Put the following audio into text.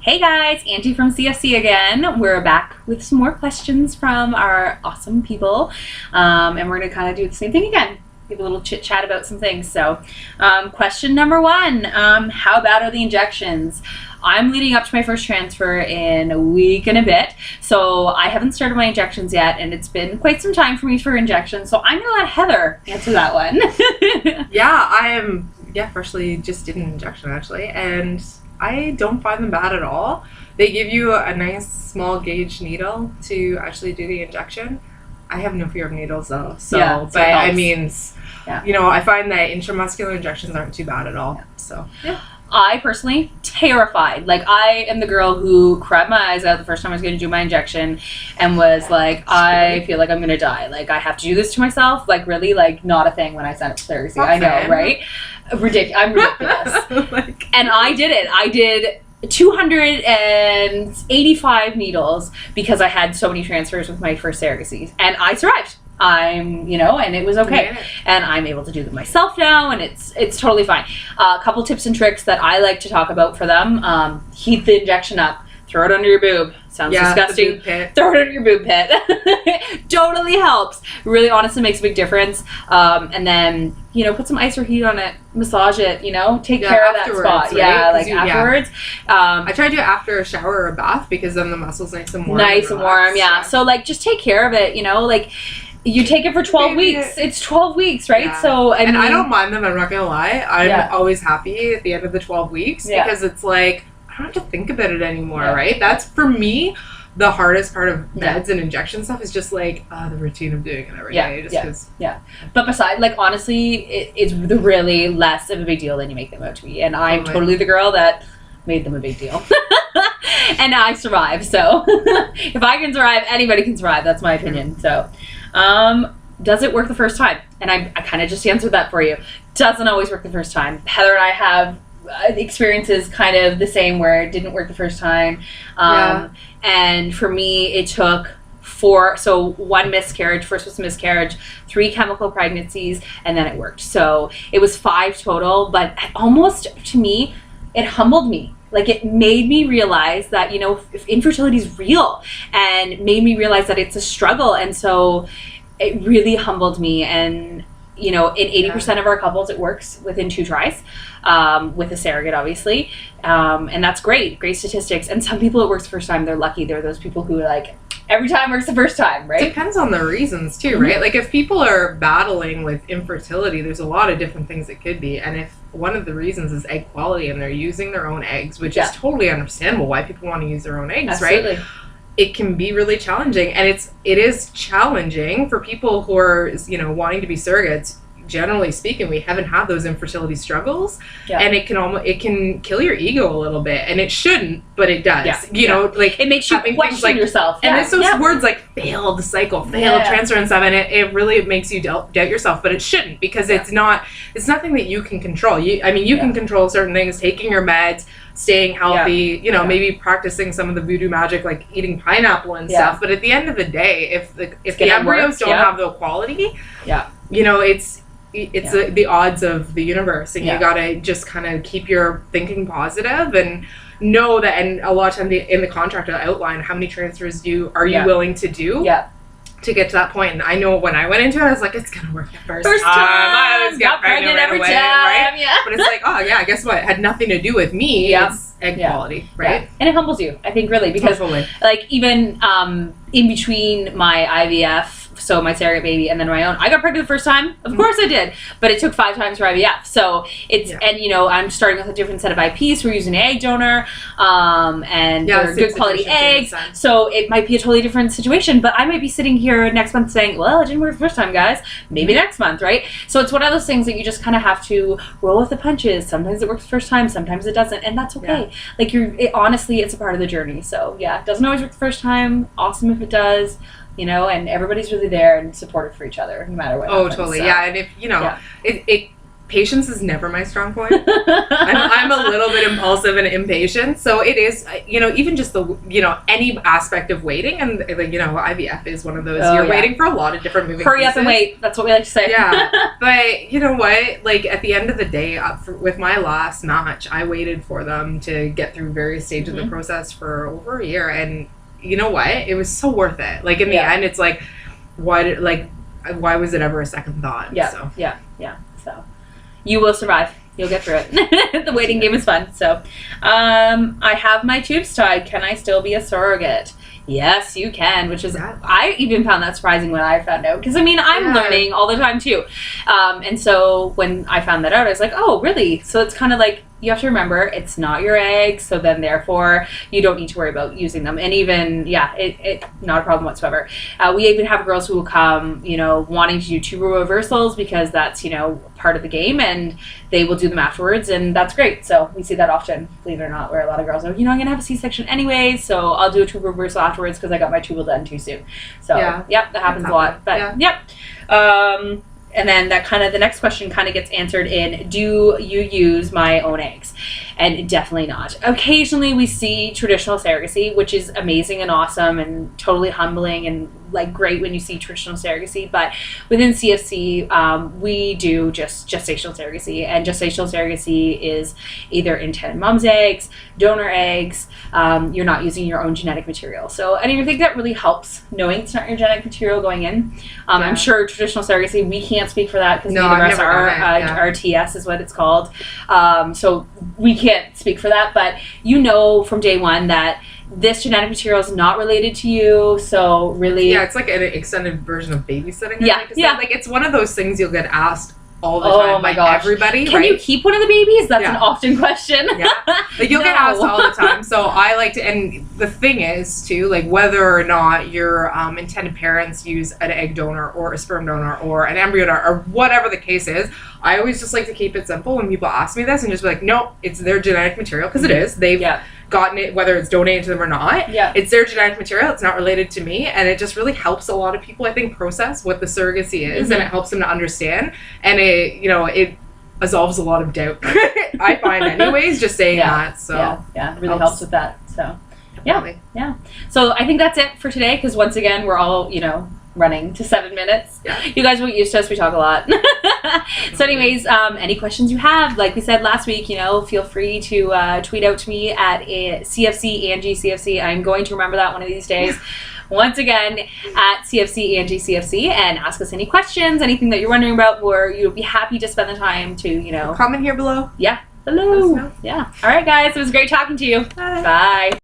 Hey guys, Angie from CFC again. We're back with some more questions from our awesome people, and we're going to kind of do the same thing again. Give a little chit chat about some things. So, question number one, how bad are the injections? I'm leading up to my first transfer in a week and a bit, so I haven't started my injections yet, and it's been quite some time for me for injections, so I'm going to let Heather answer that one. Freshly just did an injection actually, and I don't find them bad at all. They give you a nice small gauge needle to actually do the injection. I have no fear of needles though, I find that intramuscular injections aren't too bad at all. Yeah. So I personally, terrified. Like, I am the girl who cried my eyes out the first time I was going to do my injection and was like, I feel like I'm going to die. Like, I have to do this to myself. Like, really, like, not a thing when I signed up for therapy. I know, right? I'm ridiculous. And I did it. I did 285 needles because I had so many transfers with my first surrogacies. And I survived. And it was okay. And I'm able to do them myself now, and it's totally fine. A couple tips and tricks that I like to talk about for them. Heat the injection up. Throw it under your boob. Sounds disgusting. Throw it under your boob pit. Totally helps. Really, honestly, makes a big difference. And then, put some ice or heat on it. Massage it, Take care of that spot. Right? Afterwards. I try to do after a shower or a bath because then the muscle's nice and warm. Yeah. So, just take care of it, You take it for 12 weeks. It's 12 weeks, right? Yeah. So, I don't mind them. I'm not going to lie. I'm always happy at the end of the 12 weeks because it's like, I don't have to think about it anymore, right? That's, for me, the hardest part of meds and injection stuff is just like the routine of doing it every day. But besides, honestly, it's really less of a big deal than you make them out to be. And I'm totally the girl that made them a big deal. And I survived. So, if I can survive, anybody can survive. That's my opinion. So, does it work the first time? And I kind of just answered that for you. Doesn't always work the first time. Heather and I have experiences kind of the same where it didn't work the first time. And for me, it took 4, so 1 miscarriage, first was a miscarriage, 3 chemical pregnancies, and then it worked. So it was 5 total, but almost, to me, it humbled me. Like, it made me realize that, if infertility is real, and made me realize that it's a struggle. And so it really humbled me. And, in 80% of our couples, it works within 2 tries, with a surrogate, obviously. And that's great statistics. And some people it works the first time. They're lucky. They're those people who every time works the first time, right? Depends on the reasons too, right? Like, if people are battling with infertility, there's a lot of different things it could be. And if one of the reasons is egg quality and they're using their own eggs, which is totally understandable why people want to use their own eggs, right? It can be really challenging, and it is challenging for people who are, wanting to be surrogates. Generally speaking, we haven't had those infertility struggles, and it can kill your ego a little bit, and it shouldn't, but it does. It makes you question yourself. And it's those words like failed cycle, failed transfer and stuff, and it really makes you doubt yourself, but it shouldn't, because it's nothing that you can control. You can control certain things, taking your meds, staying healthy, maybe practicing some of the voodoo magic, like eating pineapple and stuff. But at the end of the day, if the embryos don't have the quality, it's the odds of the universe, and you gotta just kind of keep your thinking positive and know that. And a lot of times in the contract I'll outline how many transfers are you willing to do to get to that point. And I know when I went into it, I was like, it's gonna work the first time. I always get pregnant every time, right? But it's like, guess what? It had nothing to do with me. It's egg quality, right? And it humbles you, I think, really, because even in between my IVF, so my surrogate baby, and then my own, I got pregnant the first time. Of course I did, but it took 5 times for IVF. So it's and I'm starting with a different set of IPs. We're using an egg donor, and they're good quality eggs. So it might be a totally different situation, but I might be sitting here next month saying, well, it didn't work the first time, guys. Maybe next month, right? So it's one of those things that you just kind of have to roll with the punches. Sometimes it works the first time, sometimes it doesn't, and that's okay. Honestly, it's a part of the journey. So it doesn't always work the first time. Awesome if it does. And everybody's really there and supportive for each other, no matter what happens. Totally. So. And if, patience is never my strong point. I'm a little bit impulsive and impatient, so it is, even just the, any aspect of waiting, and IVF is one of those, you're waiting for a lot of different moving Hurry pieces. up and wait, that's what we like to say. Yeah, but you know what, like at the end of the day, with my last match, I waited for them to get through various stages of the process for over a year, and you know what, it was so worth it. Like in the end, it's like, why was it ever a second thought? So you will survive. You'll get through it. The waiting game is fun. So I have my tubes tied. Can I still be a surrogate? Yes, you can, which is, I even found that surprising when I found out. Because, I'm learning all the time, too. And so when I found that out, I was like, oh, really? So it's kind of like, you have to remember, it's not your eggs, so then therefore you don't need to worry about using them. And even, it not a problem whatsoever. We even have girls who will come, wanting to do tube reversals because that's, part of the game, and they will do them afterwards, and that's great. So we see that often, believe it or not, where a lot of girls are, I'm going to have a C-section anyway, so I'll do a tube reversal afterwards because I got my tubal done too soon. So, that happens a lot. But, and then the next question kind of gets answered in, do you use my own eggs? And definitely not. Occasionally we see traditional surrogacy, which is amazing and awesome and totally humbling and like great when you see traditional surrogacy. But within CFC, we do just gestational surrogacy. And gestational surrogacy is either intended mom's eggs, donor eggs. You're not using your own genetic material. So I think that really helps knowing it's not your genetic material going in. I'm sure traditional surrogacy, we can't speak for that because neither of us are TS is what it's called. So we can't speak for that, but from day one that this genetic material is not related to you, so really... Yeah, it's like an extended version of babysitting. Like it's one of those things you'll get asked all the time by everybody. Can you keep one of the babies? That's an often question. Like you'll get asked all the time. So I like to, and the thing is too, like whether or not your intended parents use an egg donor or a sperm donor or an embryo donor or whatever the case is, I always just like to keep it simple when people ask me this and just be like, no, it's their genetic material, because it is. They've gotten it, whether it's donated to them or not. It's their genetic material. It's not related to me, and it just really helps a lot of people, I think, process what the surrogacy is, and it helps them to understand, and it absolves a lot of doubt. I find, anyways, just saying that. So it really helps with that. So So I think that's it for today, because once again we're all running to 7 minutes. You guys won't used to us, we talk a lot. So anyways, any questions you have, like we said last week, feel free to tweet out to me at CFC Angie CFC. I'm going to remember that one of these days. Once again, at CFC Angie CFC, and ask us any questions, anything that you're wondering about, or you'll be happy to spend the time to, comment here below. Hello. All right, guys, it was great talking to you. Bye.